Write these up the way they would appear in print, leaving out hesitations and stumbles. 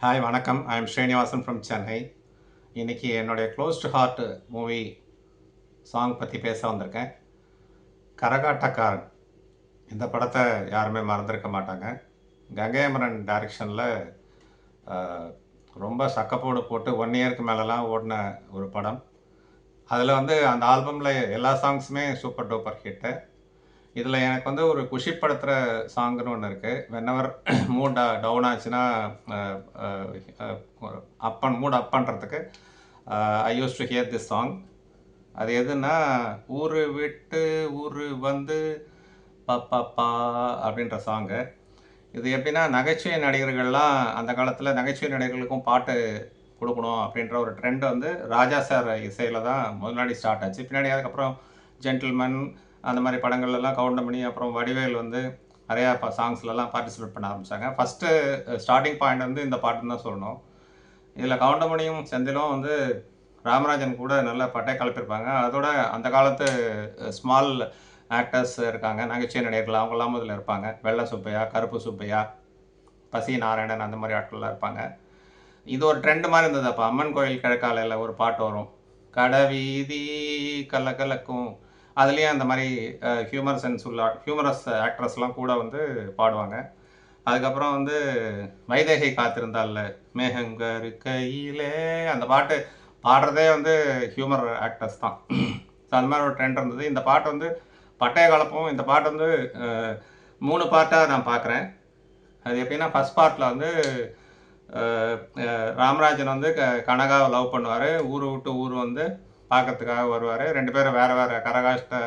Hi வணக்கம். I am Srinivasan from Chennai. இன்னைக்கு என்னுடைய close to heart movie song பற்றி பேச வந்திருக்கேன். கரகாட்டக்காரன் இந்த படத்தை யாருமே மறந்துருக்க மாட்டாங்க. கங்கை அமரன் டைரக்ஷனில் ரொம்ப சக்கப்போடு போட்டு 1 இயருக்கு மேலெலாம் ஓடின ஒரு படம். அதில் அந்த ஆல்பமில் எல்லா சாங்ஸுமே சூப்பர் டூப்பர் ஹிட்டு. இதில் எனக்கு ஒரு குஷிப்படுத்துகிற சாங்குன்னு ஒன்று இருக்குது. வென்னவர் மூட் டவுன் ஆச்சுன்னா மூட் அப் பண்ணுறதுக்கு I use to hear this song. அது எதுன்னா, ஊரு விட்டு ஊரு வந்து பப்பா அப்படின்ற சாங்கு. இது எப்படின்னா, நகைச்சுவை நடிகர்கள்லாம் அந்த காலத்தில் நகைச்சுவை நடிகர்களுக்கும் பாட்டு கொடுக்கணும் அப்படின்ற ஒரு ட்ரெண்ட் ராஜா சார் இசையில் தான் முன்னாடி ஸ்டார்ட் ஆச்சு. பின்னாடி அதுக்கப்புறம் ஜென்டில்மேன் அந்த மாதிரி படங்கள்லாம் கவுண்டமணி, அப்புறம் வடிவேல் நிறையா சாங்ஸ்லலாம் பார்ட்டிசிபேட் பண்ண ஆரம்பித்தாங்க. ஃபஸ்ட்டு ஸ்டார்டிங் பாயிண்ட் இந்த பாட்டுன்னு தான் சொல்லணும். இதில் கவுண்டமணியும் செந்திலும் ராமராஜன் கூட நல்லா பட்டை கலப்பிருப்பாங்க. அதோட அந்த காலத்து ஸ்மால் ஆக்டர்ஸ் இருக்காங்க, நகைச்சுவை நடிகர்கள், அவங்களாம் இதில் இருப்பாங்க. வெள்ளை சுப்பையா, கருப்பு சுப்பையா, பசி நாராயணன், அந்த மாதிரி ஆட்கள்லாம் இருப்பாங்க. இது ஒரு ட்ரெண்ட் மாதிரி இருந்தது. அப்போ அம்மன் கோயில் கிழக்காலையில் ஒரு பாட்டு வரும், கடவீதி கல்ல கலக்கும். அதுலேயும் அந்த மாதிரி ஹியூமரஸ் ஆக்ட்ரஸ்லாம் கூட பாடுவாங்க. அதுக்கப்புறம் வைதேகை காத்திருந்தால மேகங்கரு கையிலே, அந்த பாட்டு பாடுறதே ஹியூமர் ஆக்டர்ஸ் தான். ஸோ அந்த மாதிரி ஒரு ட்ரெண்ட் இருந்தது. இந்த பாட்டு பட்டைய கலப்பும். இந்த பாட்டு 3 பார்ட்டாக நான் பார்க்குறேன். அது எப்படின்னா, ஃபஸ்ட் பார்ட்டில் ராமராஜன் கனகாவை லவ் பண்ணுவார். ஊர் விட்டு ஊர் பார்க்கறதுக்காக வருவார். 2 பேரும் வேறு வேறு கரகாஷ்ட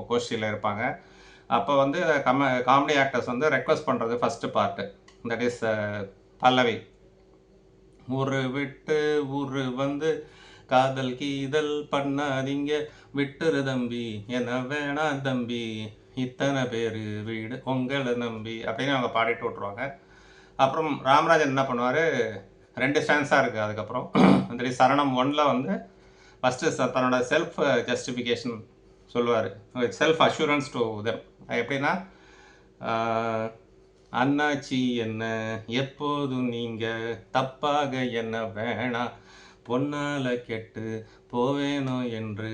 கோஷ்டியில் இருப்பாங்க. அப்போ காமெடி ஆக்டர்ஸ் ரெக்வஸ்ட் பண்ணுறது ஃபஸ்ட்டு பார்ட்டு. தட் இஸ் பல்லவி. ஊரு விட்டு ஊரு வந்து காதல் கீதல் பண்ணாதீங்க, விட்டுரு தம்பி, என்ன வேணாம் தம்பி, இத்தனை பேர் வீடு உங்களை நம்பி அப்படின்னு அவங்க பாடிட்டு விட்ருவாங்க. அப்புறம் ராமராஜன் என்ன பண்ணுவார், 2 ஸ்டான்ஸாக இருக்குது. அதுக்கப்புறம் சரணம் 1ல் ஃபஸ்ட்டு தன்னோட செல்ஃப் ஜஸ்டிஃபிகேஷன் சொல்லுவார், செல்ஃப் அஷூரன்ஸ் டு தெம். எப்படின்னா, அண்ணாச்சி என்ன எப்போதும் நீங்கள் தப்பாக என்ன வேணாம், பொன்னால் கெட்டு போவேனோ என்று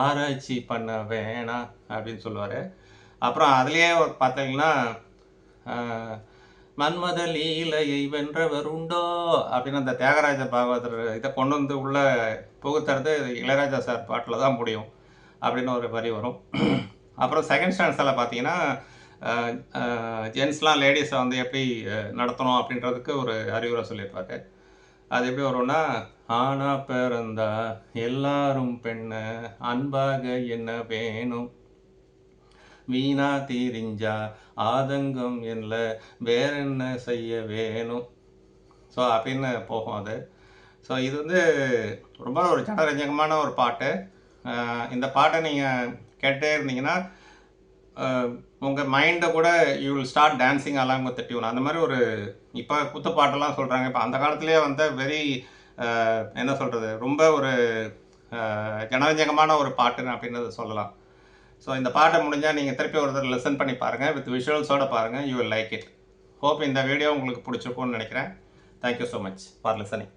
ஆராய்ச்சி பண்ண வேணாம் அப்படின்னு சொல்லுவார். அப்புறம் அதுலேயே பார்த்தீங்கன்னா, மன்மத லீலையை வென்றவர் உண்டோ அப்படின்னு அந்த தியாகராஜ பாகவதர் இதை கொண்டு உள்ள புகுத்துறது இளையராஜா சார் பாட்டில் தான் முடியும் அப்படின்னு ஒரு வரி வரும். அப்புறம் செகண்ட் ஸ்டான்ஸில் பார்த்தீங்கன்னா, ஜென்ஸ்லாம் லேடிஸை எப்படி நடத்தணும் அப்படின்றதுக்கு ஒரு அறிவுரை சொல்லியிருப்பாரு. அது எப்படி வரும்னா, ஆனா பிறந்தா எல்லாரும் பெண்ணை அன்பாக என்ன வேணும், வீணா தீரிஞ்சா ஆதங்கம் என்ன வேற என்ன செய்ய வேணும். ஸோ அப்படின்னு போகும் அது. ஸோ இது ரொம்ப ஒரு ஜனரஞ்சகமான ஒரு பாட்டு. இந்த பாட்டை நீங்கள் கேட்டே இருந்தீங்கன்னா உங்கள் மைண்டை கூட you will start dancing along with tune. அந்த மாதிரி இப்போ குத்து பாட்டெல்லாம் சொல்கிறாங்க. இப்போ அந்த காலத்துலேயே வெரி என்ன சொல்கிறது, ரொம்ப ஒரு ஜனரஞ்சகமான ஒரு பாட்டுன்னு அப்படின்னு சொல்லலாம். ஸோ இந்த பாட்டை முடிஞ்சால் நீங்கள் திருப்பி ஒரு தடவை லிசன் பண்ணி பாருங்கள், வித் விஷுவல்ஸோடு பாருங்கள். You will like it. Hope இந்த வீடியோ உங்களுக்கு பிடிச்சிருக்கும்னு நினைக்கிறேன். Thank you so much for listening.